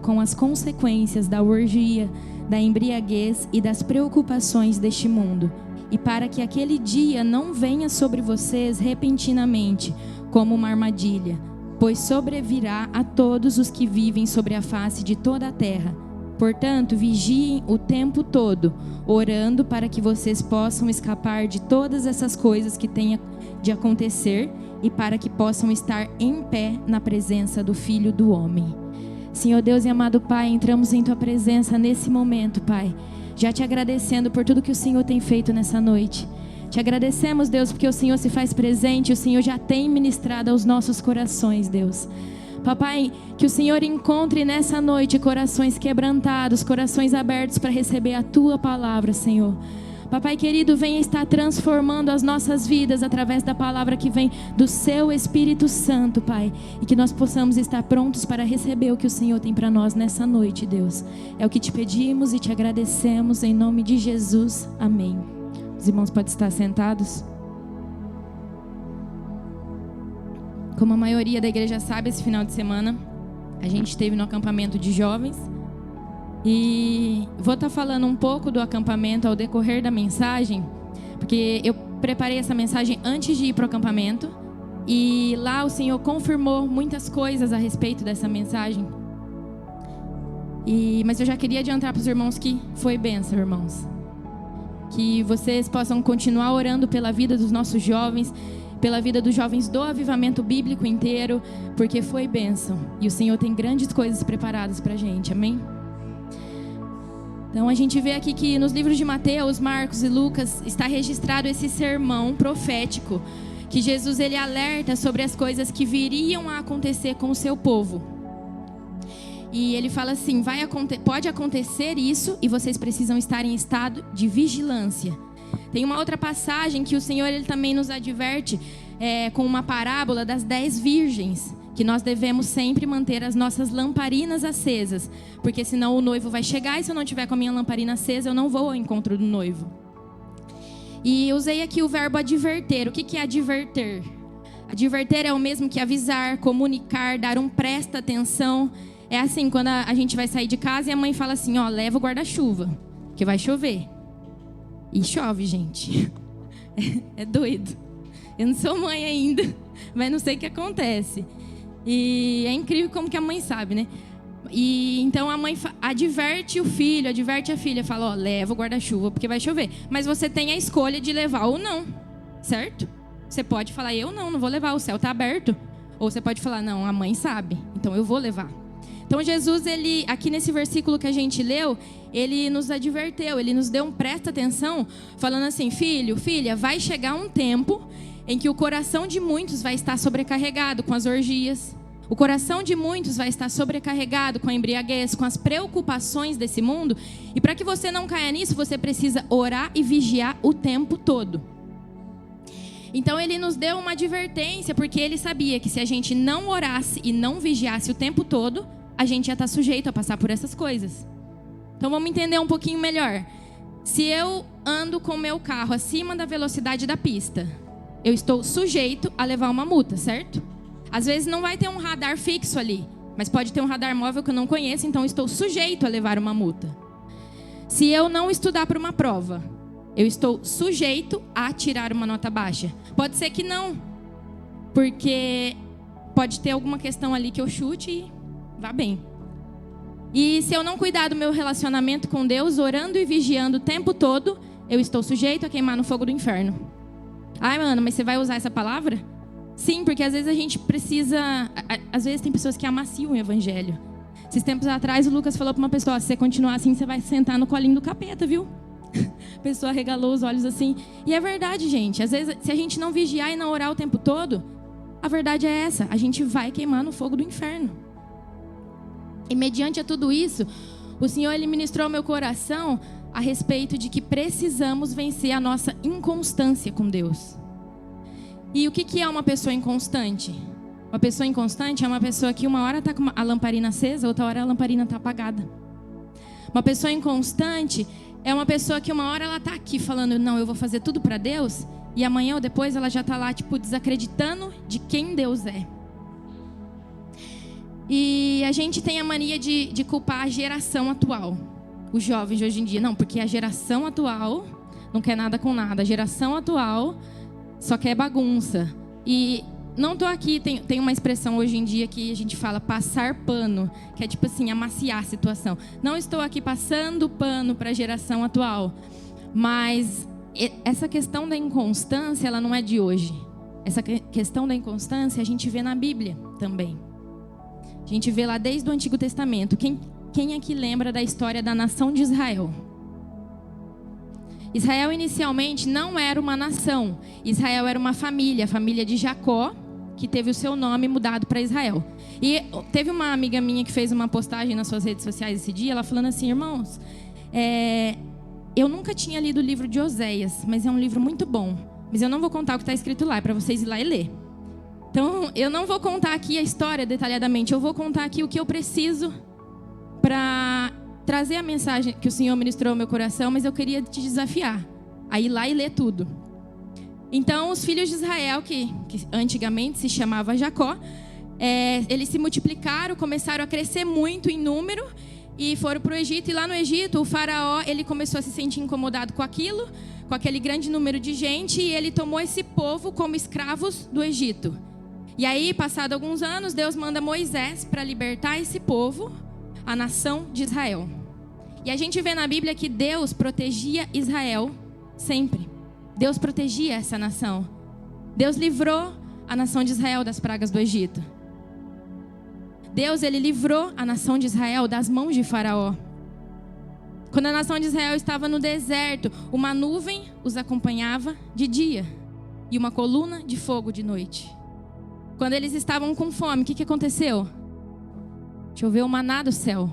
com as consequências da orgia, da embriaguez e das preocupações deste mundo, e para que aquele dia não venha sobre vocês repentinamente, como uma armadilha, pois sobrevirá a todos os que vivem sobre a face de toda a terra. Portanto, vigiem o tempo todo, orando para que vocês possam escapar de todas essas coisas que têm de acontecer e para que possam estar em pé na presença do Filho do Homem. Senhor Deus e amado Pai, entramos em Tua presença nesse momento, Pai, já te agradecendo por tudo que o Senhor tem feito nessa noite. Te agradecemos, Deus, porque o Senhor se faz presente, o Senhor já tem ministrado aos nossos corações, Deus. Papai, que o Senhor encontre nessa noite corações quebrantados, corações abertos para receber a Tua palavra, Senhor. Papai querido, venha estar transformando as nossas vidas através da palavra que vem do Seu Espírito Santo, Pai. E que nós possamos estar prontos para receber o que o Senhor tem para nós nessa noite, Deus. É o que te pedimos e te agradecemos em nome de Jesus. Amém. Os irmãos podem estar sentados. Como a maioria da igreja sabe, esse final de semana a gente esteve no acampamento de jovens. E vou estar falando um pouco do acampamento ao decorrer da mensagem, porque eu preparei essa mensagem antes de ir para o acampamento. E lá o Senhor confirmou muitas coisas a respeito dessa mensagem. Mas eu já queria adiantar para os irmãos que foi bênção, irmãos. Que vocês possam continuar orando pela vida dos nossos jovens, pela vida dos jovens do avivamento bíblico inteiro, porque foi bênção. E o Senhor tem grandes coisas preparadas para a gente, amém? Então a gente vê aqui que nos livros de Mateus, Marcos e Lucas está registrado esse sermão profético, que Jesus ele alerta sobre as coisas que viriam a acontecer com o seu povo. E ele fala assim, pode acontecer isso e vocês precisam estar em estado de vigilância. Tem uma outra passagem que o Senhor ele também nos adverte com uma parábola das 10 virgens, que nós devemos sempre manter as nossas lamparinas acesas, porque senão o noivo vai chegar e se eu não tiver com a minha lamparina acesa, eu não vou ao encontro do noivo. E usei aqui o verbo adverter. O que é adverter? Adverter é o mesmo que avisar, comunicar, dar um presta atenção. É assim, quando a gente vai sair de casa e a mãe fala assim, ó, leva o guarda-chuva, que vai chover. E chove, gente. É doido. Eu não sou mãe ainda, mas não sei o que acontece. E é incrível como que a mãe sabe, né? E então a mãe adverte o filho, adverte a filha, fala, ó, leva o guarda-chuva porque vai chover. Mas você tem a escolha de levar ou não, certo? Você pode falar, eu não vou levar, o céu está aberto. Ou você pode falar, não, a mãe sabe, então eu vou levar. Então Jesus, ele, aqui nesse versículo que a gente leu, ele nos adverteu, ele nos deu um presta atenção, falando assim, filho, filha, vai chegar um tempo em que o coração de muitos vai estar sobrecarregado com as orgias. O coração de muitos vai estar sobrecarregado com a embriaguez, com as preocupações desse mundo. E para que você não caia nisso, você precisa orar e vigiar o tempo todo. Então ele nos deu uma advertência, porque ele sabia que se a gente não orasse e não vigiasse o tempo todo, a gente ia estar sujeito a passar por essas coisas. Então vamos entender um pouquinho melhor. Se eu ando com o meu carro acima da velocidade da pista, eu estou sujeito a levar uma multa, certo? Às vezes não vai ter um radar fixo ali, mas pode ter um radar móvel que eu não conheço, então eu estou sujeito a levar uma multa. Se eu não estudar para uma prova, eu estou sujeito a tirar uma nota baixa. Pode ser que não, porque pode ter alguma questão ali que eu chute e vá bem. E se eu não cuidar do meu relacionamento com Deus, orando e vigiando o tempo todo, eu estou sujeito a queimar no fogo do inferno. Ai, mano, mas você vai usar essa palavra? Sim, porque às vezes a gente precisa... Às vezes tem pessoas que amaciam o evangelho. Esses tempos atrás o Lucas falou para uma pessoa, se você continuar assim, você vai sentar no colinho do capeta, viu? A pessoa regalou os olhos assim. E é verdade, gente. Às vezes, se a gente não vigiar e não orar o tempo todo, a verdade é essa. A gente vai queimar no fogo do inferno. E mediante a tudo isso, o Senhor ele ministrou ao meu coração a respeito de que precisamos vencer a nossa inconstância com Deus. E o que é uma pessoa inconstante? Uma pessoa inconstante é uma pessoa que uma hora está com a lamparina acesa, outra hora a lamparina está apagada. Uma pessoa inconstante é uma pessoa que uma hora ela está aqui falando, não, eu vou fazer tudo para Deus, e amanhã ou depois ela já está lá, desacreditando de quem Deus é. E a gente tem a mania de culpar a geração atual, os jovens de hoje em dia. Não, porque a geração atual não quer nada com nada. A geração atual só quer bagunça. E não tô aqui, tem uma expressão hoje em dia que a gente fala passar pano, que é tipo assim, amaciar a situação. Não estou aqui passando pano para a geração atual, mas essa questão da inconstância, ela não é de hoje. Essa questão da inconstância a gente vê na Bíblia também. A gente vê lá desde o Antigo Testamento. Quem aqui lembra da história da nação de Israel? Israel inicialmente não era uma nação. Israel era uma família, a família de Jacó, que teve o seu nome mudado para Israel. E teve uma amiga minha que fez uma postagem nas suas redes sociais esse dia, ela falando assim: irmãos, eu nunca tinha lido o livro de Oséias, mas é um livro muito bom. Mas eu não vou contar o que está escrito lá, é para vocês ir lá e ler. Então, eu não vou contar aqui a história detalhadamente, eu vou contar aqui o que eu preciso para trazer a mensagem que o Senhor ministrou ao meu coração, mas eu queria te desafiar a ir lá e ler tudo. Então, os filhos de Israel, que antigamente se chamava Jacó, eles se multiplicaram, começaram a crescer muito em número e foram para o Egito. E lá no Egito, o faraó, ele começou a se sentir incomodado com aquilo, com aquele grande número de gente, e ele tomou esse povo como escravos do Egito. E aí, passado alguns anos, Deus manda Moisés para libertar esse povo, a nação de Israel. E a gente vê na Bíblia que Deus protegia Israel sempre. Deus protegia essa nação. Deus livrou a nação de Israel das pragas do Egito. Deus, ele livrou a nação de Israel das mãos de Faraó. Quando a nação de Israel estava no deserto, uma nuvem os acompanhava de dia e uma coluna de fogo de noite. Quando eles estavam com fome, o que aconteceu? Choveu o maná do céu.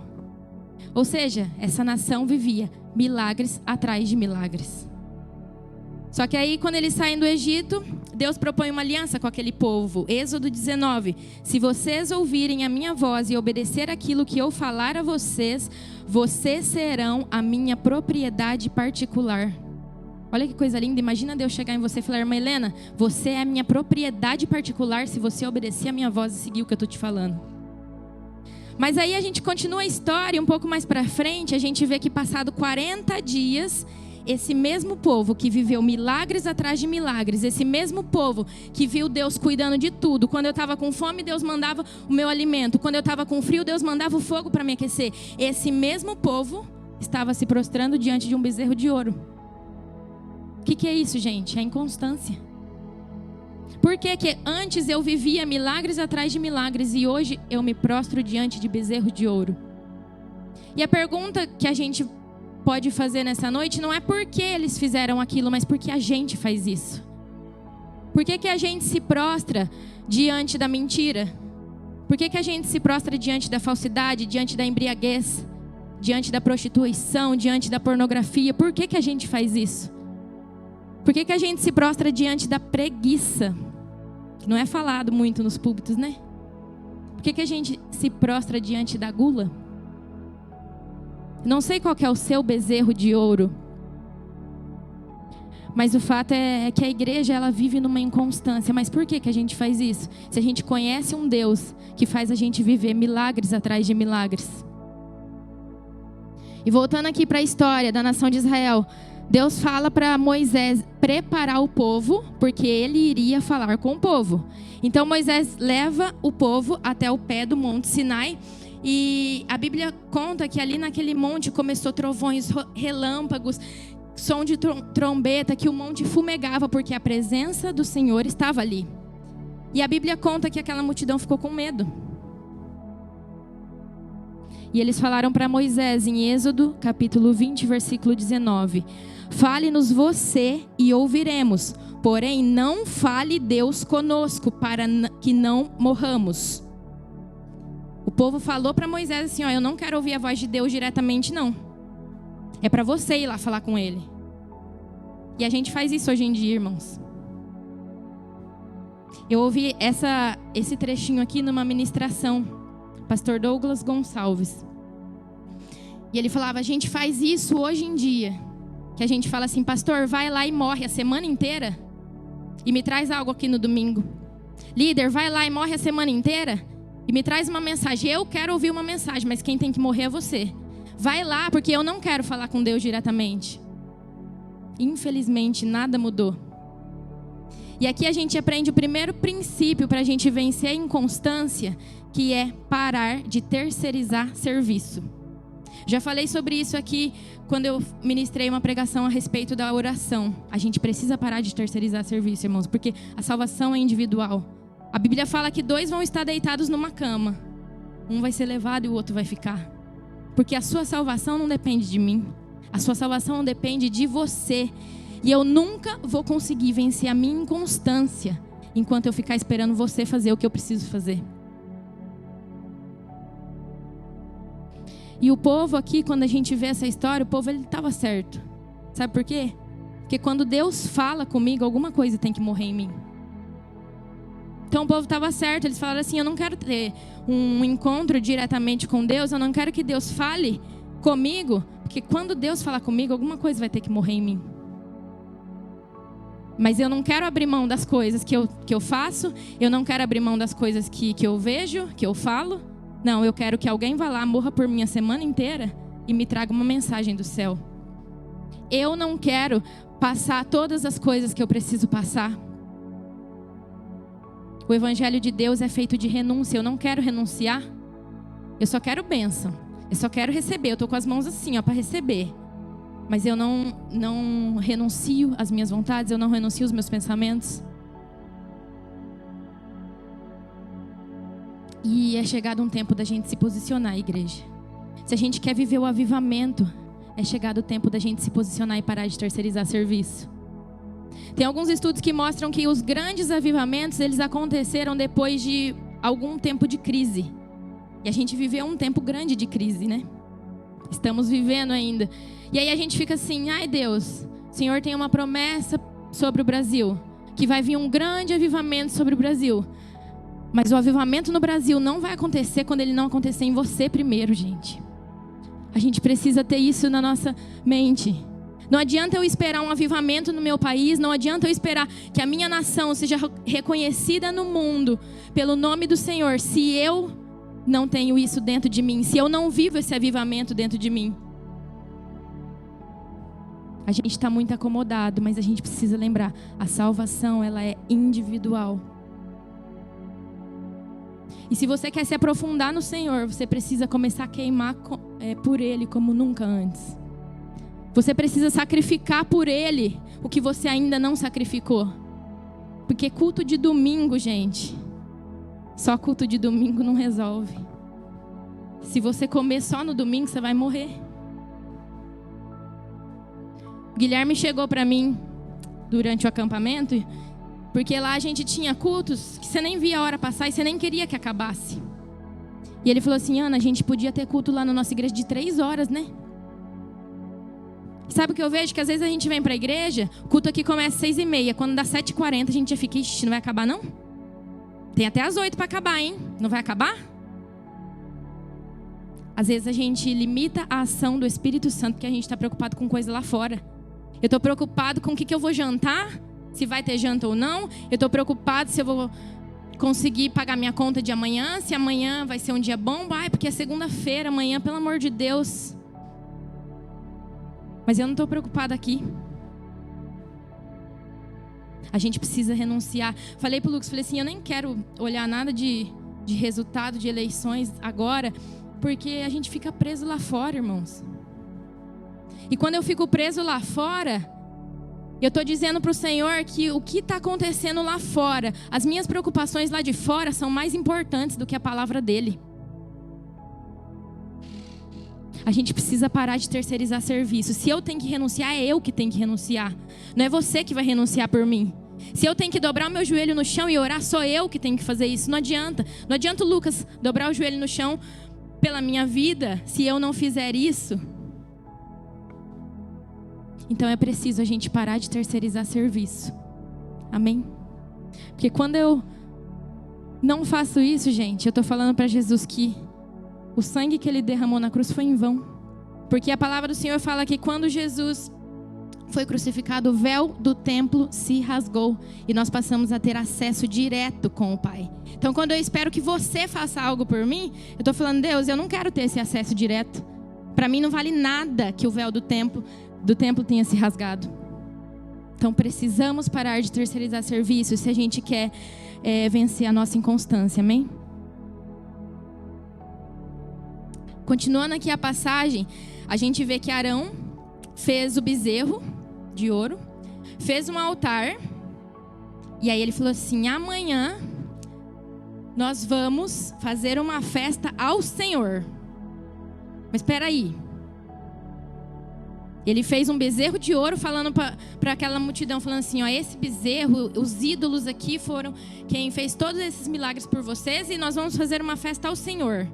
Ou seja, essa nação vivia milagres atrás de milagres. Só que aí, quando eles saem do Egito, Deus propõe uma aliança com aquele povo. Êxodo 19. Se vocês ouvirem a minha voz e obedecer aquilo que eu falar a vocês, vocês serão a minha propriedade particular. Olha que coisa linda. Imagina Deus chegar em você e falar: irmã Helena, você é a minha propriedade particular se você obedecer a minha voz e seguir o que eu estou te falando. Mas aí a gente continua a história, um pouco mais para frente, a gente vê que passado 40 dias... esse mesmo povo que viveu milagres atrás de milagres, esse mesmo povo que viu Deus cuidando de tudo. Quando eu estava com fome, Deus mandava o meu alimento. Quando eu estava com frio, Deus mandava o fogo para me aquecer. Esse mesmo povo estava se prostrando diante de um bezerro de ouro. O que é isso, gente? É inconstância. Por que antes eu vivia milagres atrás de milagres e hoje eu me prostro diante de bezerro de ouro? E a pergunta que a gente pode fazer nessa noite não é por que eles fizeram aquilo, mas porque a gente faz isso. Por que a gente se prostra diante da mentira? Por que a gente se prostra diante da falsidade, diante da embriaguez, diante da prostituição, diante da pornografia? Por que a gente faz isso? Por que a gente se prostra diante da preguiça? Que não é falado muito nos púlpitos, né? Por que a gente se prostra diante da gula? Não sei qual que é o seu bezerro de ouro, mas o fato é que a igreja, ela vive numa inconstância. Mas por que a gente faz isso? Se a gente conhece um Deus que faz a gente viver milagres atrás de milagres. E voltando aqui para a história da nação de Israel, Deus fala para Moisés preparar o povo, porque ele iria falar com o povo. Então Moisés leva o povo até o pé do Monte Sinai. E a Bíblia conta que ali naquele monte começou trovões, relâmpagos, som de trombeta, que o monte fumegava porque a presença do Senhor estava ali. E a Bíblia conta que aquela multidão ficou com medo. E eles falaram para Moisés em Êxodo, capítulo 20, versículo 19: fale-nos você e ouviremos, porém não fale Deus conosco, para que não morramos. O povo falou para Moisés assim: eu não quero ouvir a voz de Deus diretamente, não. É para você ir lá falar com ele. E a gente faz isso hoje em dia, irmãos. Eu ouvi esse trechinho aqui numa ministração, pastor Douglas Gonçalves. E ele falava: a gente faz isso hoje em dia. Que a gente fala assim: pastor, vai lá e morre a semana inteira e me traz algo aqui no domingo. Líder, vai lá e morre a semana inteira e me traz uma mensagem. Eu quero ouvir uma mensagem, mas quem tem que morrer é você. Vai lá, porque eu não quero falar com Deus diretamente. Infelizmente, nada mudou. E aqui a gente aprende o primeiro princípio para a gente vencer a inconstância, que é parar de terceirizar serviço. Já falei sobre isso aqui quando eu ministrei uma pregação a respeito da oração. A gente precisa parar de terceirizar serviço, irmãos, porque a salvação é individual. A Bíblia fala que 2 vão estar deitados numa cama. Um vai ser levado e o outro vai ficar. Porque a sua salvação não depende de mim. A sua salvação depende de você. E eu nunca vou conseguir vencer a minha inconstância enquanto eu ficar esperando você fazer o que eu preciso fazer. E o povo aqui, quando a gente vê essa história, o povo ele estava certo. Sabe por quê? Porque quando Deus fala comigo, alguma coisa tem que morrer em mim. Então o povo estava certo. Eles falaram assim: eu não quero ter um encontro diretamente com Deus. Eu não quero que Deus fale comigo. Porque quando Deus falar comigo, alguma coisa vai ter que morrer em mim. Mas eu não quero abrir mão das coisas que eu faço. Eu não quero abrir mão das coisas que eu vejo, que eu falo. Não, eu quero que alguém vá lá, morra por mim a semana inteira e me traga uma mensagem do céu. Eu não quero passar todas as coisas que eu preciso passar. O evangelho de Deus é feito de renúncia. Eu não quero renunciar. Eu só quero bênção. Eu só quero receber. Eu estou com as mãos assim, para receber. Mas eu não renuncio às minhas vontades. Eu não renuncio aos meus pensamentos. E é chegado um tempo da gente se posicionar, igreja. Se a gente quer viver o avivamento, é chegado o tempo da gente se posicionar e parar de terceirizar serviço. Tem alguns estudos que mostram que os grandes avivamentos, eles aconteceram depois de algum tempo de crise. E a gente viveu um tempo grande de crise, né? Estamos vivendo ainda. E aí a gente fica assim: ai Deus, o Senhor tem uma promessa sobre o Brasil, que vai vir um grande avivamento sobre o Brasil. Mas o avivamento no Brasil não vai acontecer quando ele não acontecer em você primeiro, gente. A gente precisa ter isso na nossa mente. Não adianta eu esperar um avivamento no meu país, não adianta eu esperar que a minha nação seja reconhecida no mundo pelo nome do Senhor, se eu não tenho isso dentro de mim, se eu não vivo esse avivamento dentro de mim. A gente está muito acomodado, mas a gente precisa lembrar, a salvação ela é individual. E se você quer se aprofundar no Senhor, você precisa começar a queimar por Ele como nunca antes. Você precisa sacrificar por Ele o que você ainda não sacrificou. Porque culto de domingo, gente, só culto de domingo não resolve. Se você comer só no domingo, você vai morrer. O Guilherme chegou para mim durante o acampamento, porque lá a gente tinha cultos que você nem via a hora passar e você nem queria que acabasse. E ele falou assim: Ana, a gente podia ter culto lá na nossa igreja de 3 horas, né? Sabe o que eu vejo? Que às vezes a gente vem para a igreja, o culto aqui começa às 6h30. Quando dá 7h40 a gente já fica: ixi, não vai acabar não? Tem até às 8 para acabar, hein? Não vai acabar? Às vezes a gente limita a ação do Espírito Santo porque a gente está preocupado com coisa lá fora. Eu estou preocupado com o que eu vou jantar, se vai ter janta ou não. Eu estou preocupado se eu vou conseguir pagar minha conta de amanhã, se amanhã vai ser um dia bom. Ai, porque é segunda-feira, amanhã, pelo amor de Deus. Mas eu não estou preocupada aqui. A gente precisa renunciar. Falei pro Lucas, falei assim, eu nem quero olhar nada de resultado de eleições agora, porque a gente fica preso lá fora, irmãos. E quando eu fico preso lá fora, eu estou dizendo para o Senhor que o que está acontecendo lá fora, as minhas preocupações lá de fora são mais importantes do que a palavra dEle. A gente precisa parar de terceirizar serviço. Se eu tenho que renunciar, é eu que tenho que renunciar. Não é você que vai renunciar por mim. Se eu tenho que dobrar o meu joelho no chão e orar, sou eu que tenho que fazer isso. Não adianta. Não adianta o Lucas dobrar o joelho no chão pela minha vida, se eu não fizer isso. Então é preciso a gente parar de terceirizar serviço. Amém? Porque quando eu não faço isso, gente, eu estou falando para Jesus que o sangue que Ele derramou na cruz foi em vão. Porque a palavra do Senhor fala que quando Jesus foi crucificado, o véu do templo se rasgou e nós passamos a ter acesso direto com o Pai. Então, quando eu espero que você faça algo por mim, eu estou falando, Deus, eu não quero ter esse acesso direto. Para mim não vale nada que o véu do templo tenha se rasgado. Então, precisamos parar de terceirizar serviços se a gente quer vencer a nossa inconstância, amém? Continuando aqui a passagem, a gente vê que Arão fez o bezerro de ouro, fez um altar, e aí ele falou assim, amanhã nós vamos fazer uma festa ao Senhor. Mas espera aí. Ele fez um bezerro de ouro falando para aquela multidão, falando assim, ó, esse bezerro, os ídolos aqui foram quem fez todos esses milagres por vocês e nós vamos fazer uma festa ao Senhor.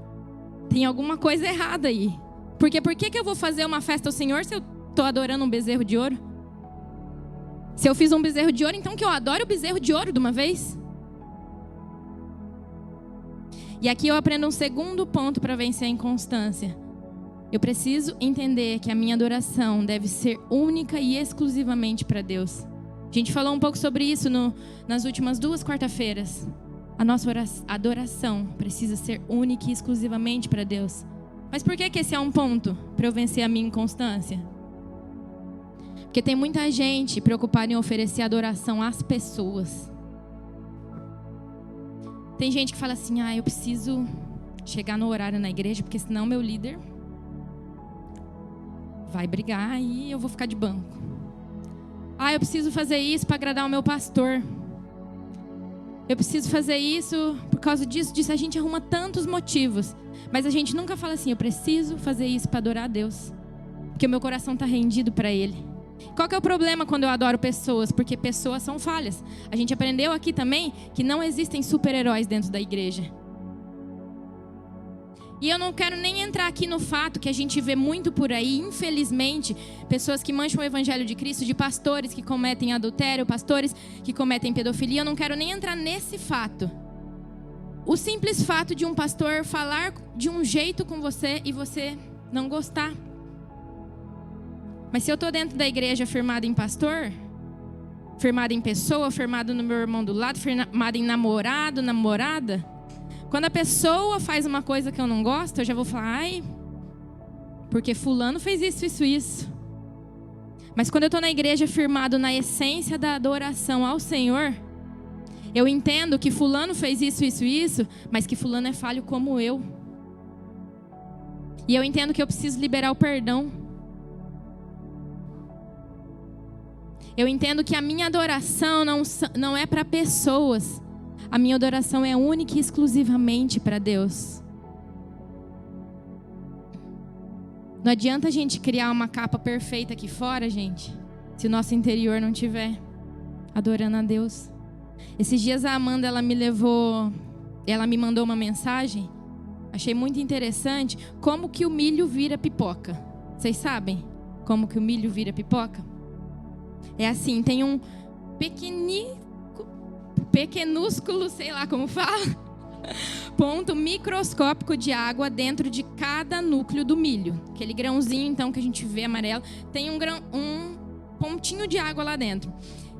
Tem alguma coisa errada aí. Porque por que eu vou fazer uma festa ao Senhor se eu estou adorando um bezerro de ouro? Se eu fiz um bezerro de ouro, então que eu adore o bezerro de ouro de uma vez? E aqui eu aprendo um segundo ponto para vencer a inconstância. Eu preciso entender que a minha adoração deve ser única e exclusivamente para Deus. A gente falou um pouco sobre isso nas últimas 2 quarta-feiras. A nossa adoração precisa ser única e exclusivamente para Deus. Mas por que esse é um ponto para eu vencer a minha inconstância? Porque tem muita gente preocupada em oferecer adoração às pessoas. Tem gente que fala assim, eu preciso chegar no horário na igreja, porque senão meu líder vai brigar e eu vou ficar de banco. Eu preciso fazer isso para agradar o meu pastor. Eu preciso fazer isso por causa disso. A gente arruma tantos motivos. Mas a gente nunca fala assim, eu preciso fazer isso para adorar a Deus. Porque o meu coração está rendido para Ele. Qual que é o problema quando eu adoro pessoas? Porque pessoas são falhas. A gente aprendeu aqui também que não existem super-heróis dentro da igreja. E eu não quero nem entrar aqui no fato que a gente vê muito por aí, infelizmente, pessoas que mancham o evangelho de Cristo, de pastores que cometem adultério, pastores que cometem pedofilia. Eu não quero nem entrar nesse fato. O simples fato de um pastor falar de um jeito com você e você não gostar. Mas se eu estou dentro da igreja firmada em pastor, firmada em pessoa, firmado no meu irmão do lado, firmada em namorado, namorada, quando a pessoa faz uma coisa que eu não gosto, eu já vou falar, porque fulano fez isso. Mas quando eu estou na igreja firmado na essência da adoração ao Senhor, eu entendo que fulano fez isso, mas que fulano é falho como eu. E eu entendo que eu preciso liberar o perdão. Eu entendo que a minha adoração não é para pessoas. A minha adoração é única e exclusivamente para Deus. Não adianta a gente criar uma capa perfeita aqui fora, gente, se o nosso interior não estiver adorando a Deus. Esses dias a Amanda, ela me mandou uma mensagem. Achei muito interessante como que o milho vira pipoca. Vocês sabem como que o milho vira pipoca? É assim, tem um pequenúsculo, sei lá como fala, ponto microscópico de água dentro de cada núcleo do milho. Aquele grãozinho, então, que a gente vê amarelo, tem um pontinho de água lá dentro.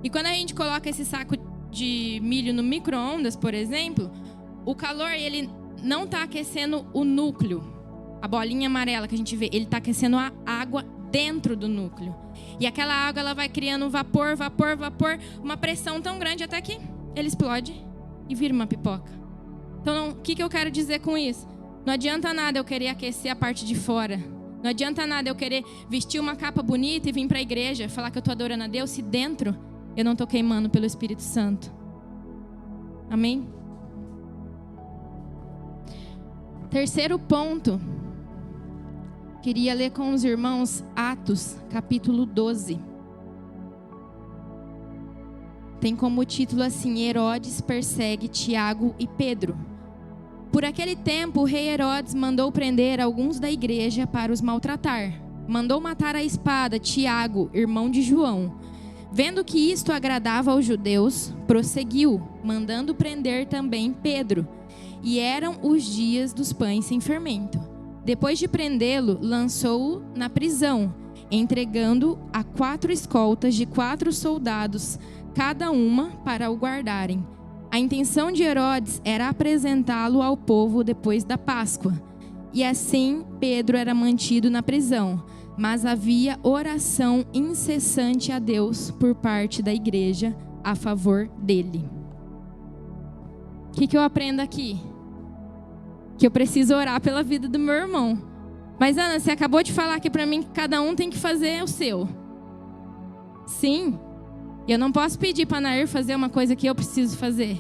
E quando a gente coloca esse saco de milho no micro-ondas, por exemplo, o calor, ele não está aquecendo o núcleo. A bolinha amarela que a gente vê, ele está aquecendo a água dentro do núcleo. E aquela água, ela vai criando vapor, uma pressão tão grande até que ele explode e vira uma pipoca. Então, o que eu quero dizer com isso? Não adianta nada eu querer aquecer a parte de fora. Não adianta nada eu querer vestir uma capa bonita e vir para a igreja falar que eu estou adorando a Deus, se dentro eu não estou queimando pelo Espírito Santo. Amém? Terceiro ponto. Queria ler com os irmãos Atos, capítulo 12. Tem como título assim: Herodes persegue Tiago e Pedro. Por aquele tempo, o rei Herodes mandou prender alguns da igreja para os maltratar. Mandou matar à espada Tiago, irmão de João. Vendo que isto agradava aos judeus, prosseguiu, mandando prender também Pedro. E eram os dias dos pães sem fermento. Depois de prendê-lo, lançou-o na prisão. entregando a 4 escoltas de 4 soldados, cada uma para o guardarem. A intenção de Herodes era apresentá-lo ao povo depois da Páscoa. E assim Pedro era mantido na prisão, mas havia oração incessante a Deus por parte da igreja a favor dele. O que eu aprendo aqui? Que eu preciso orar pela vida do meu irmão. Mas Ana, você acabou de falar aqui para mim que cada um tem que fazer o seu. Sim, eu não posso pedir para a Nair fazer uma coisa que eu preciso fazer.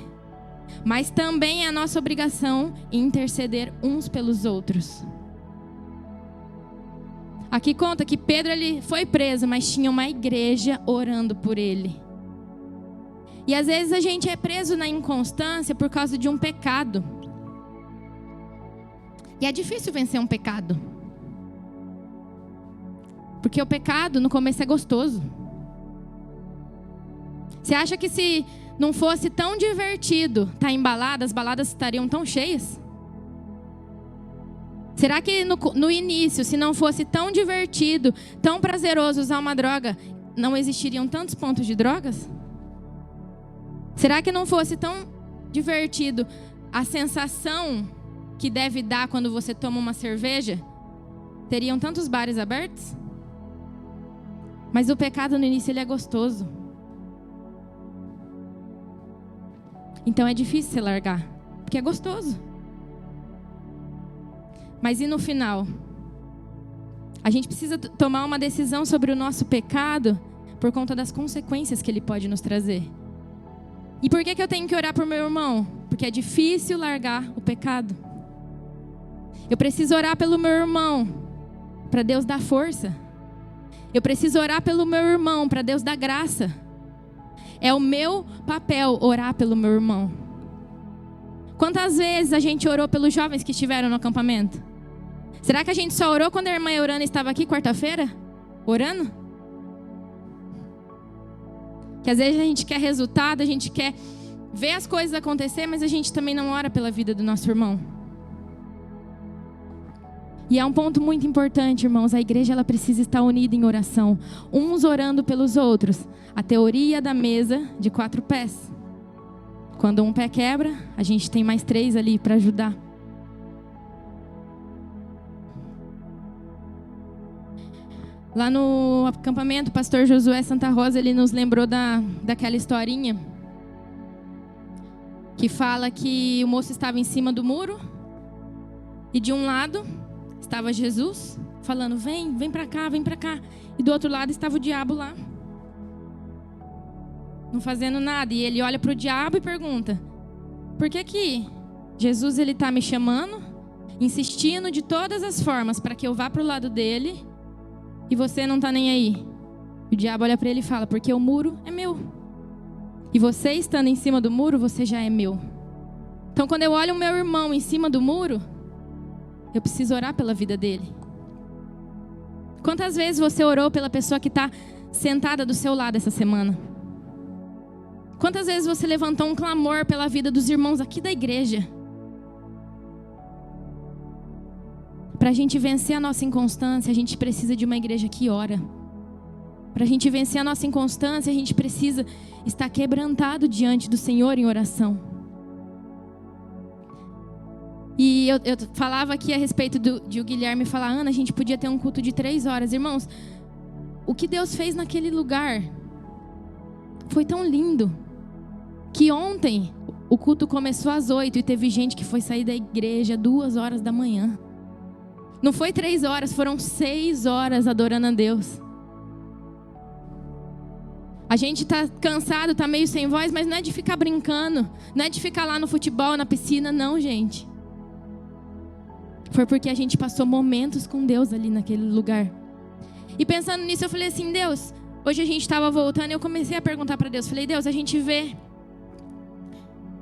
Mas também é a nossa obrigação interceder uns pelos outros. Aqui conta que Pedro ele foi preso, mas tinha uma igreja orando por ele. E às vezes a gente é preso na inconstância por causa de um pecado. E é difícil vencer um pecado. Porque o pecado no começo é gostoso. Você acha que se não fosse tão divertido estar em balada, as baladas estariam tão cheias? Será que no início, se não fosse tão divertido, tão prazeroso usar uma droga, não existiriam tantos pontos de drogas? Será que não fosse tão divertido a sensação que deve dar quando você toma uma cerveja, teriam tantos bares abertos? Mas o pecado no início ele é gostoso. Então é difícil você largar, porque é gostoso. Mas e no final? A gente precisa tomar uma decisão sobre o nosso pecado por conta das consequências que ele pode nos trazer. E por que eu tenho que orar por meu irmão? Porque é difícil largar o pecado. Eu preciso orar pelo meu irmão, para Deus dar força. Eu preciso orar pelo meu irmão, para Deus dar graça. É o meu papel orar pelo meu irmão. Quantas vezes a gente orou pelos jovens que estiveram no acampamento? Será que a gente só orou quando a irmã Eurana estava aqui quarta-feira? Orando? Que às vezes a gente quer resultado, a gente quer ver as coisas acontecer, mas a gente também não ora pela vida do nosso irmão. E é um ponto muito importante, irmãos. A igreja ela precisa estar unida em oração. Uns orando pelos outros. A teoria da mesa de 4 pés. Quando um pé quebra, a gente tem mais 3 ali para ajudar. Lá no acampamento, o pastor Josué Santa Rosa, ele nos lembrou daquela historinha que fala que o moço estava em cima do muro e de um lado estava Jesus falando, vem para cá, vem para cá. E do outro lado estava o diabo lá, não fazendo nada. E ele olha para o diabo e pergunta, por que Jesus ele está me chamando, insistindo de todas as formas para que eu vá para o lado dele e você não está nem aí? O diabo olha para ele e fala, porque o muro é meu. E você estando em cima do muro, você já é meu. Então quando eu olho o meu irmão em cima do muro, eu preciso orar pela vida dele. Quantas vezes você orou pela pessoa que está sentada do seu lado essa semana? Quantas vezes você levantou um clamor pela vida dos irmãos aqui da igreja? Para a gente vencer a nossa inconstância, a gente precisa de uma igreja que ora. Para a gente vencer a nossa inconstância, a gente precisa estar quebrantado diante do Senhor em oração. E eu falava aqui a respeito de o Guilherme falar, Ana, a gente podia ter um culto de 3 horas. Irmãos, o que Deus fez naquele lugar foi tão lindo, que ontem o culto começou às 8 e teve gente que foi sair da igreja 2 horas da manhã. Não foi 3 horas, foram 6 horas adorando a Deus. A gente está cansado, está meio sem voz, mas não é de ficar brincando, não é de ficar lá no futebol, na piscina, não, gente. Foi porque a gente passou momentos com Deus ali naquele lugar. E pensando nisso, eu falei assim, Deus, hoje a gente estava voltando e eu comecei a perguntar para Deus. Falei, Deus, a gente vê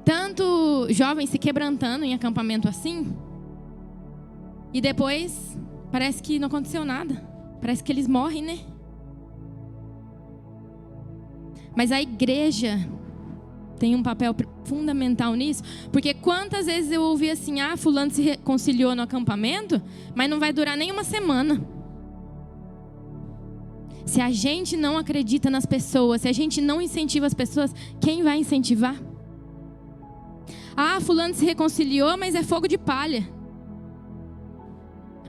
tanto jovens se quebrantando em acampamento assim, e depois parece que não aconteceu nada. Parece que eles morrem, né? Mas a igreja tem um papel fundamental nisso, porque quantas vezes eu ouvi assim, fulano se reconciliou no acampamento, mas não vai durar nem uma semana. Se a gente não acredita nas pessoas, se a gente não incentiva as pessoas, quem vai incentivar? Ah, fulano se reconciliou, mas é fogo de palha.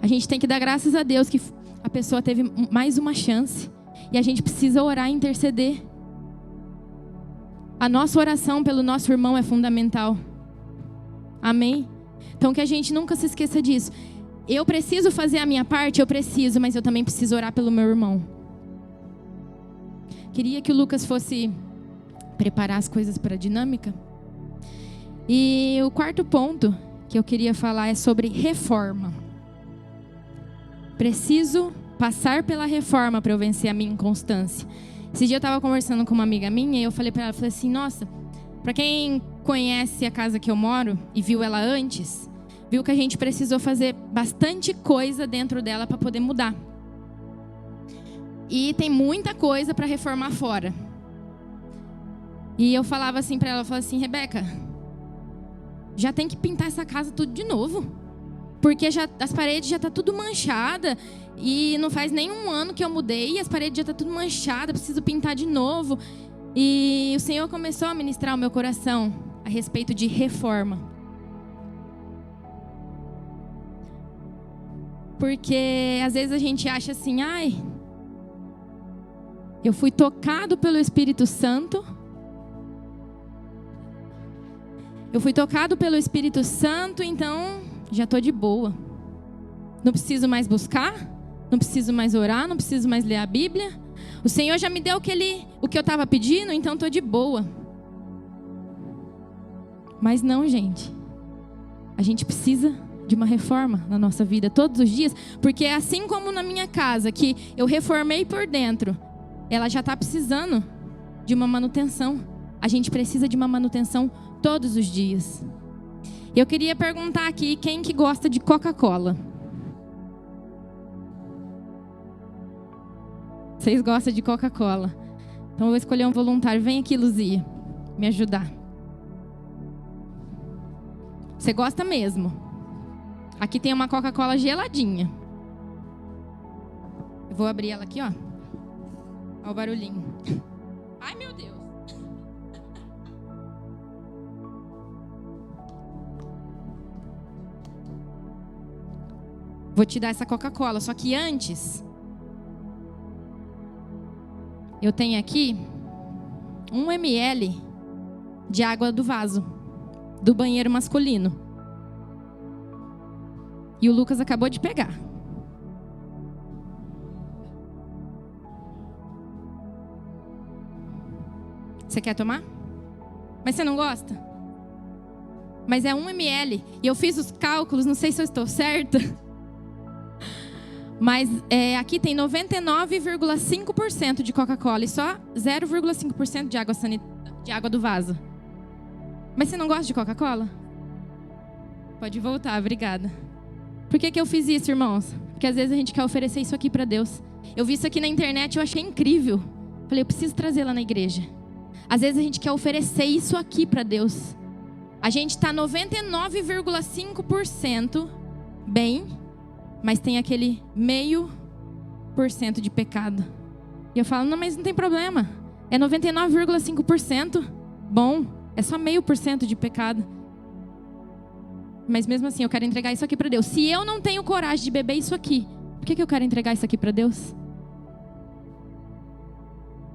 A gente tem que dar graças a Deus que a pessoa teve mais uma chance. E a gente precisa orar e interceder. A nossa oração pelo nosso irmão é fundamental. Amém? Então que a gente nunca se esqueça disso. Eu preciso fazer a minha parte, eu preciso, mas eu também preciso orar pelo meu irmão. Queria que o Lucas fosse preparar as coisas para a dinâmica. E o quarto ponto que eu queria falar é sobre reforma. Preciso passar pela reforma para eu vencer a minha inconstância. Esse dia eu estava conversando com uma amiga minha e eu falei para ela, falei assim, nossa, para quem conhece a casa que eu moro e viu ela antes, viu que a gente precisou fazer bastante coisa dentro dela para poder mudar. E tem muita coisa para reformar fora. E eu falava assim para ela, eu falava assim, Rebeca, já tem que pintar essa casa tudo de novo. Porque as paredes já tá tudo manchada. E não faz nem um ano que eu mudei. E as paredes já tá tudo manchada. Preciso pintar de novo. E o Senhor começou a ministrar o meu coração a respeito de reforma. Porque às vezes a gente acha assim, ai, eu fui tocado pelo Espírito Santo. Eu fui tocado pelo Espírito Santo, então já estou de boa. Não preciso mais buscar, não preciso mais orar, não preciso mais ler a Bíblia. O Senhor já me deu o que eu estava pedindo, então estou de boa. Mas não, gente. A gente precisa de uma reforma na nossa vida todos os dias, porque assim como na minha casa, que eu reformei por dentro, ela já está precisando de uma manutenção. A gente precisa de uma manutenção todos os dias. Eu queria perguntar aqui, quem que gosta de Coca-Cola? Vocês gostam de Coca-Cola? Então eu vou escolher um voluntário. Vem aqui, Luzia, me ajudar. Você gosta mesmo? Aqui tem uma Coca-Cola geladinha. Eu vou abrir ela aqui, ó. Olha o barulhinho. Ai, meu Deus. Vou te dar essa Coca-Cola, só que antes eu tenho aqui 1 ml de água do vaso, do banheiro masculino. E o Lucas acabou de pegar. Você quer tomar? Mas você não gosta? Mas é 1 ml. E eu fiz os cálculos, não sei se eu estou certa. Mas aqui tem 99,5% de Coca-Cola e só 0,5% de água do vaso. Mas você não gosta de Coca-Cola? Pode voltar, obrigada. Por que eu fiz isso, irmãos? Porque às vezes a gente quer oferecer isso aqui para Deus. Eu vi isso aqui na internet e eu achei incrível. Falei, eu preciso trazer lá na igreja. Às vezes a gente quer oferecer isso aqui para Deus. A gente está 99,5% bem, mas tem aquele 0,5% de pecado. E eu falo, não, mas não tem problema. É 99,5% bom. É só 0,5% de pecado. Mas mesmo assim, eu quero entregar isso aqui para Deus. Se eu não tenho coragem de beber isso aqui, por que eu quero entregar isso aqui para Deus?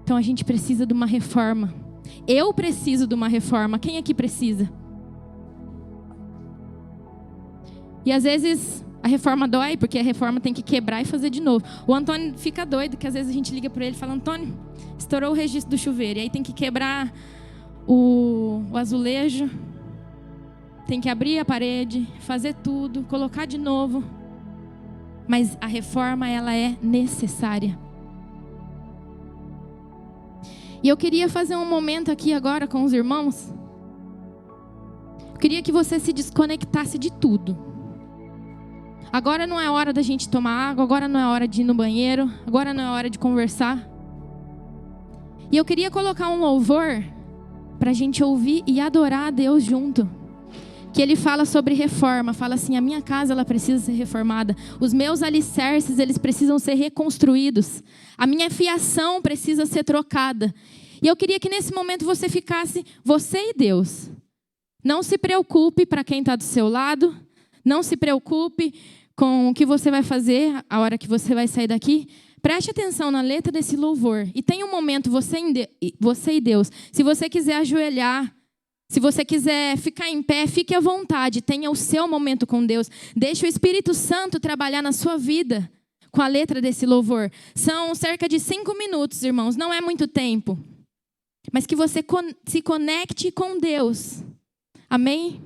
Então a gente precisa de uma reforma. Eu preciso de uma reforma. Quem aqui precisa? E às vezes a reforma dói, porque a reforma tem que quebrar e fazer de novo. O Antônio fica doido, que às vezes a gente liga para ele e fala, Antônio, estourou o registro do chuveiro. E aí tem que quebrar o azulejo, tem que abrir a parede, fazer tudo, colocar de novo. Mas a reforma, ela é necessária. E eu queria fazer um momento aqui agora com os irmãos. Eu queria que você se desconectasse de tudo. Agora não é hora da gente tomar água, agora não é hora de ir no banheiro, agora não é hora de conversar. E eu queria colocar um louvor para a gente ouvir e adorar a Deus junto. que ele fala sobre reforma. Fala assim: a minha casa, ela precisa ser reformada. Os meus alicerces, eles precisam ser reconstruídos. A minha fiação precisa ser trocada. E eu queria que nesse momento você ficasse, você e Deus. Não se preocupe para quem está do seu lado. Não se preocupe com o que você vai fazer a hora que você vai sair daqui. Preste atenção na letra desse louvor. E tenha um momento, você e Deus. Se você quiser ajoelhar, se você quiser ficar em pé, fique à vontade. Tenha o seu momento com Deus. Deixe o Espírito Santo trabalhar na sua vida com a letra desse louvor. São cerca de 5 minutos, irmãos. Não é muito tempo. Mas que você se conecte com Deus. Amém?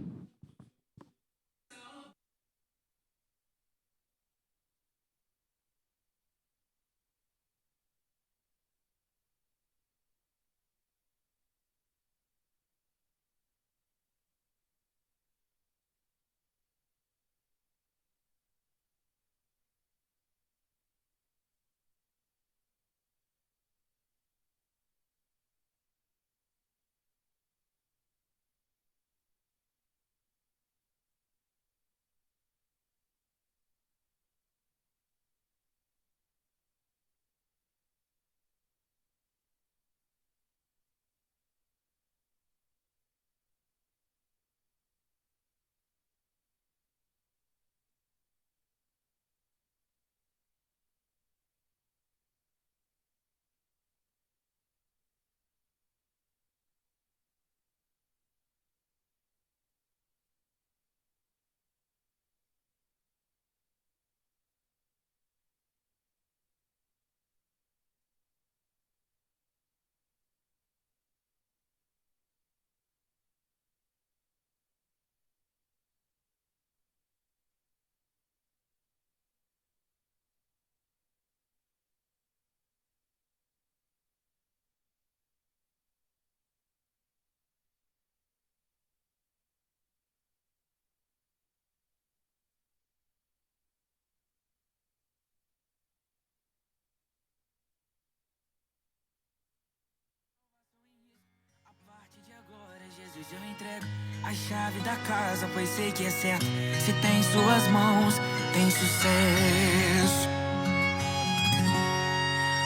Jesus, eu entrego a chave da casa, pois sei que é certo. Se tem em suas mãos, tem sucesso.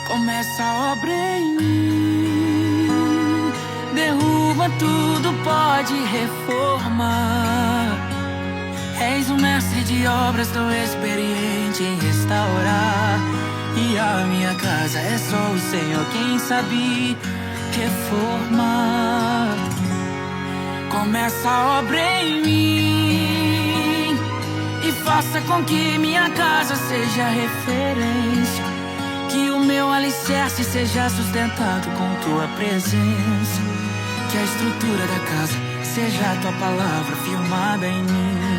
Começa a obra em mim, derruba tudo, pode reformar. És um mestre de obras, tão experiente em restaurar. E a minha casa é só o Senhor quem sabe reformar. Começa a obra em mim e faça com que minha casa seja referência. Que o meu alicerce seja sustentado com tua presença. Que a estrutura da casa seja a tua palavra firmada em mim.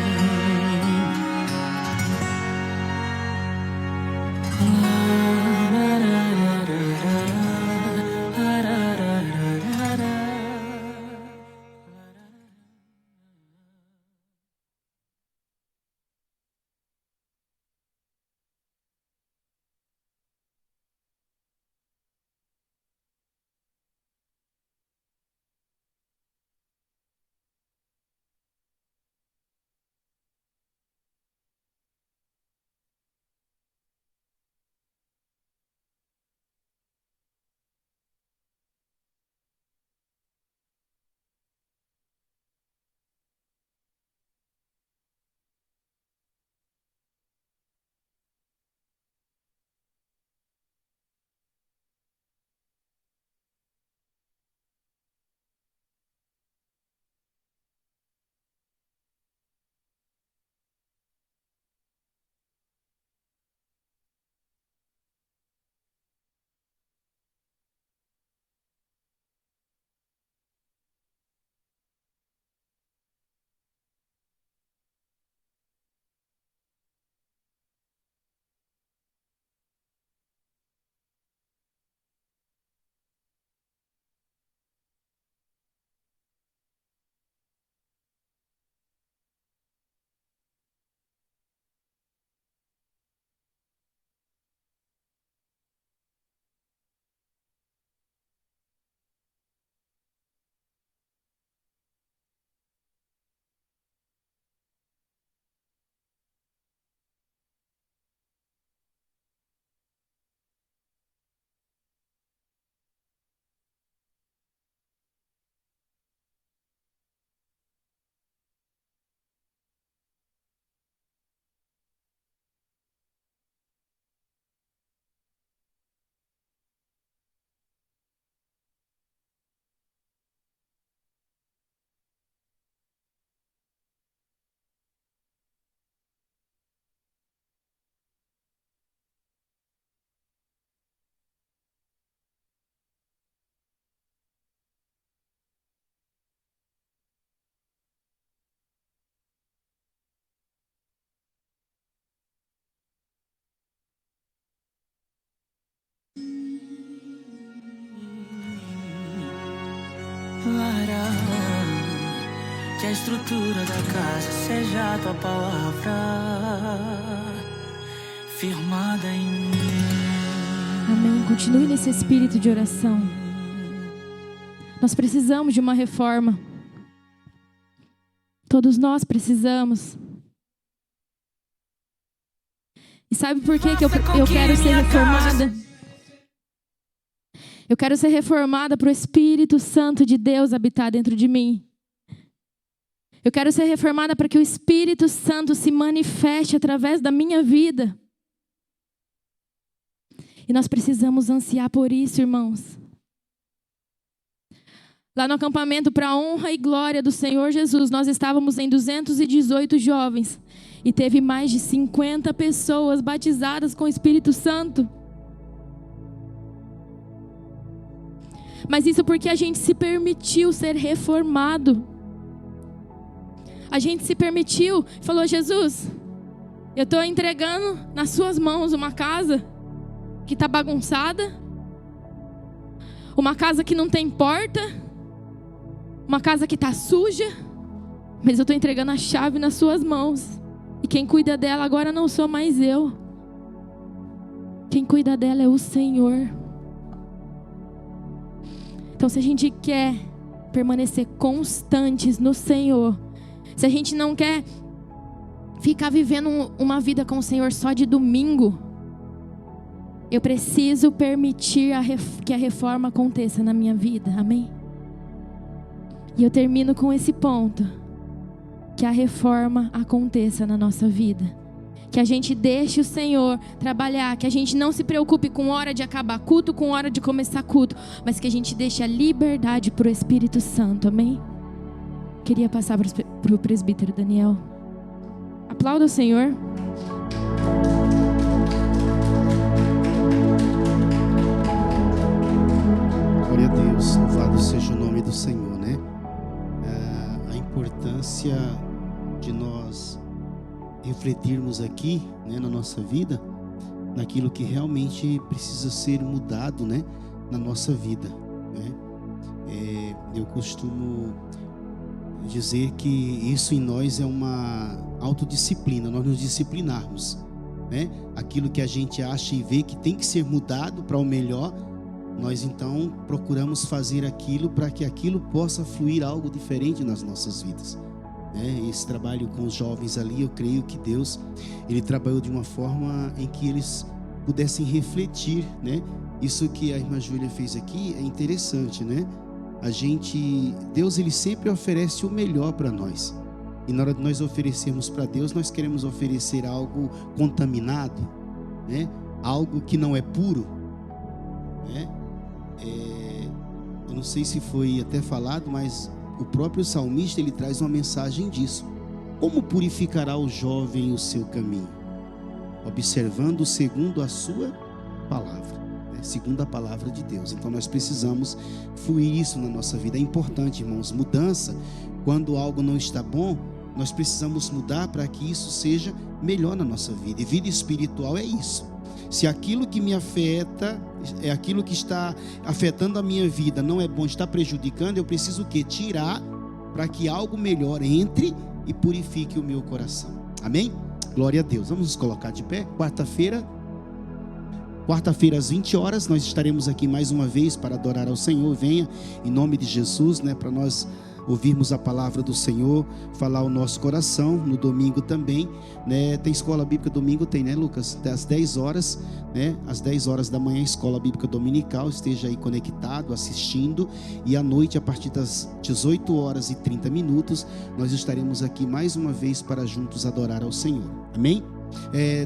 que a estrutura da casa seja a tua palavra firmada em mim. Amém. Continue nesse espírito de oração. Nós precisamos de uma reforma. Todos nós precisamos. E sabe por que eu quero ser reformada? Eu quero ser reformada para o Espírito Santo de Deus habitar dentro de mim. Eu quero ser reformada para que o Espírito Santo se manifeste através da minha vida. E nós precisamos ansiar por isso, irmãos. Lá no acampamento para a honra e glória do Senhor Jesus, nós estávamos em 218 jovens. E teve mais de 50 pessoas batizadas com o Espírito Santo. Mas isso porque a gente se permitiu ser reformado. A gente se permitiu, falou: Jesus, eu estou entregando nas suas mãos uma casa que está bagunçada, uma casa que não tem porta, uma casa que está suja, mas eu estou entregando a chave nas suas mãos. E quem cuida dela agora não sou mais eu. Quem cuida dela é o Senhor. Então, se a gente quer permanecer constantes no Senhor, se a gente não quer ficar vivendo uma vida com o Senhor só de domingo, eu preciso permitir que a reforma aconteça na minha vida. Amém? E eu termino com esse ponto. Que a reforma aconteça na nossa vida. Que a gente deixe o Senhor trabalhar. Que a gente não se preocupe com hora de acabar culto, com hora de começar culto. Mas que a gente deixe a liberdade para o Espírito Santo. Amém? Queria passar para o presbítero Daniel. Aplauda o Senhor. Glória a Deus. Louvado seja o nome do Senhor, né? A importância de nós refletirmos aqui, né, na nossa vida, naquilo que realmente precisa ser mudado, né, na nossa vida, né? Eu costumo dizer que isso em nós é uma autodisciplina, nós nos disciplinarmos, né? Aquilo que a gente acha e vê que tem que ser mudado para o melhor, nós então procuramos fazer aquilo para que aquilo possa fluir algo diferente nas nossas vidas. Esse trabalho com os jovens ali, eu creio que Deus, Ele trabalhou de uma forma em que eles pudessem refletir, né? Isso que a irmã Júlia fez aqui é interessante, né? Deus, Ele sempre oferece o melhor para nós. E na hora de nós oferecermos para Deus, nós queremos oferecer algo contaminado, né? Algo que não é puro, né? Eu não sei se foi até falado, mas o próprio salmista, ele traz uma mensagem disso. Como purificará o jovem o seu caminho? Observando segundo a sua palavra, né? Segundo a palavra de Deus. Então nós precisamos fluir isso na nossa vida. É importante, irmãos, mudança. Quando algo não está bom, nós precisamos mudar para que isso seja melhor na nossa vida. E vida espiritual é isso. Se aquilo que me afeta, é aquilo que está afetando a minha vida, não é bom, está prejudicando, eu preciso o quê? Tirar para que algo melhor entre e purifique o meu coração. Amém? Glória a Deus. Vamos nos colocar de pé. Quarta-feira às 20 horas, nós estaremos aqui mais uma vez para adorar ao Senhor. Venha em nome de Jesus, né, para nós ouvirmos a palavra do Senhor, falar o nosso coração. No domingo também, né? Tem escola bíblica domingo, tem, né, Lucas? Até às 10 horas, né? Às 10 horas da manhã, escola bíblica dominical. Esteja aí conectado, assistindo. E à noite, a partir das 18 horas e 30 minutos, nós estaremos aqui mais uma vez para juntos adorar ao Senhor. Amém?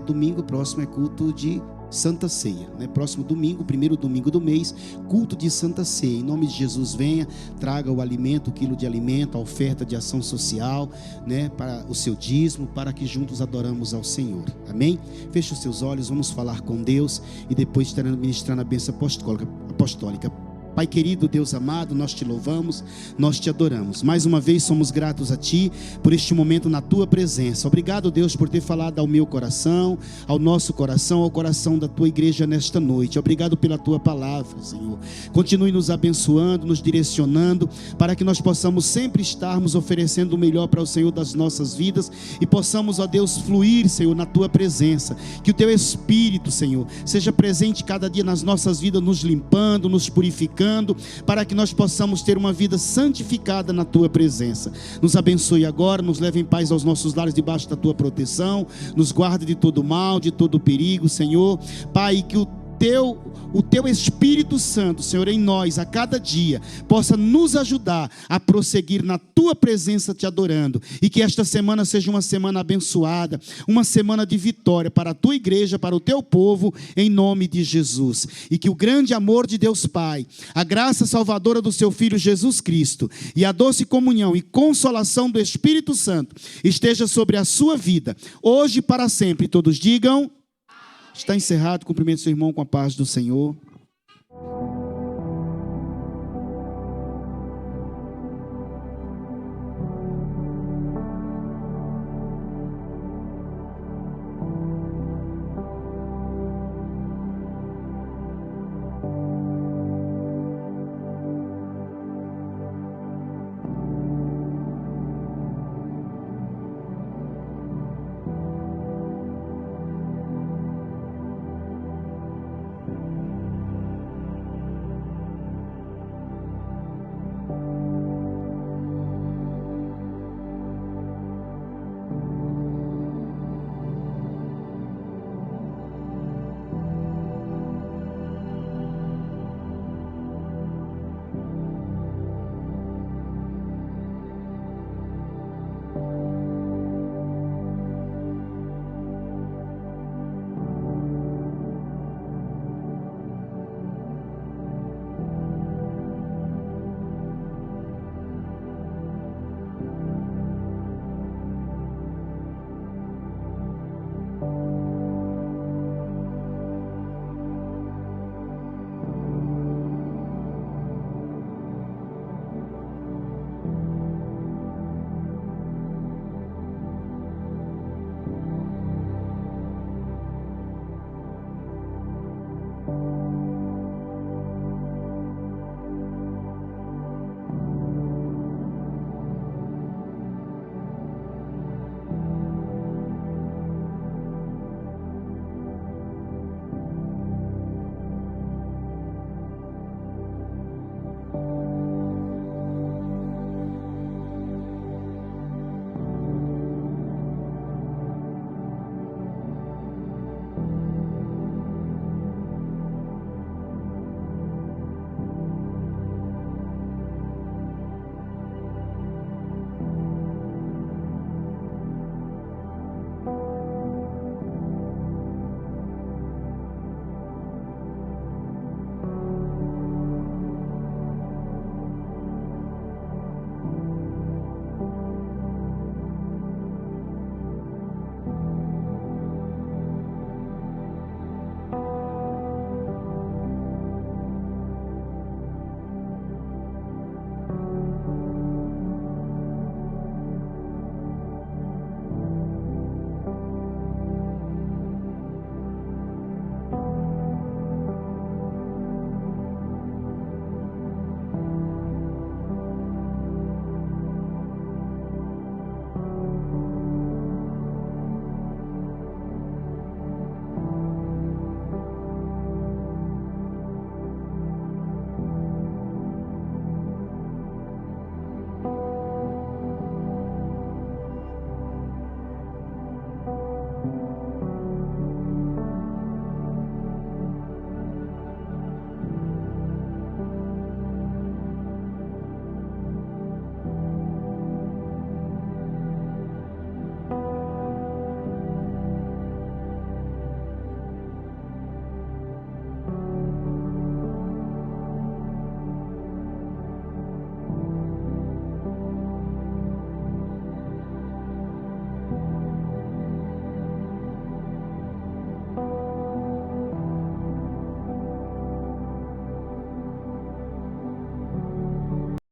Domingo próximo é culto de Santa Ceia, né? Próximo domingo, primeiro domingo do mês, culto de Santa Ceia. Em nome de Jesus, venha, traga o alimento, o quilo de alimento, a oferta de ação social, né? Para o seu dízimo, para que juntos adoramos ao Senhor. Amém? Feche os seus olhos, vamos falar com Deus e depois estaremos ministrando a bênção apostólica. Pai querido, Deus amado, nós te louvamos, nós te adoramos. Mais uma vez somos gratos a Ti por este momento na Tua presença. Obrigado, Deus, por ter falado ao meu coração, ao nosso coração, ao coração da Tua igreja nesta noite. Obrigado pela Tua palavra, Senhor. Continue nos abençoando, nos direcionando, para que nós possamos sempre estarmos oferecendo o melhor para o Senhor das nossas vidas e possamos, ó Deus, fluir, Senhor, na Tua presença. Que o Teu Espírito, Senhor, seja presente cada dia nas nossas vidas, nos limpando, nos purificando, para que nós possamos ter uma vida santificada na Tua presença. Nos abençoe agora, nos leve em paz aos nossos lares debaixo da Tua proteção, nos guarde de todo mal, de todo perigo, Senhor. Pai, que o Teu Espírito Santo, Senhor, em nós, a cada dia, possa nos ajudar a prosseguir na Tua presença, te adorando, e que esta semana seja uma semana abençoada, uma semana de vitória para a Tua igreja, para o Teu povo, em nome de Jesus. E que o grande amor de Deus Pai, a graça salvadora do Seu Filho Jesus Cristo, e a doce comunhão e consolação do Espírito Santo, esteja sobre a sua vida, hoje e para sempre. Todos digam: está encerrado. Cumprimento seu irmão com a paz do Senhor.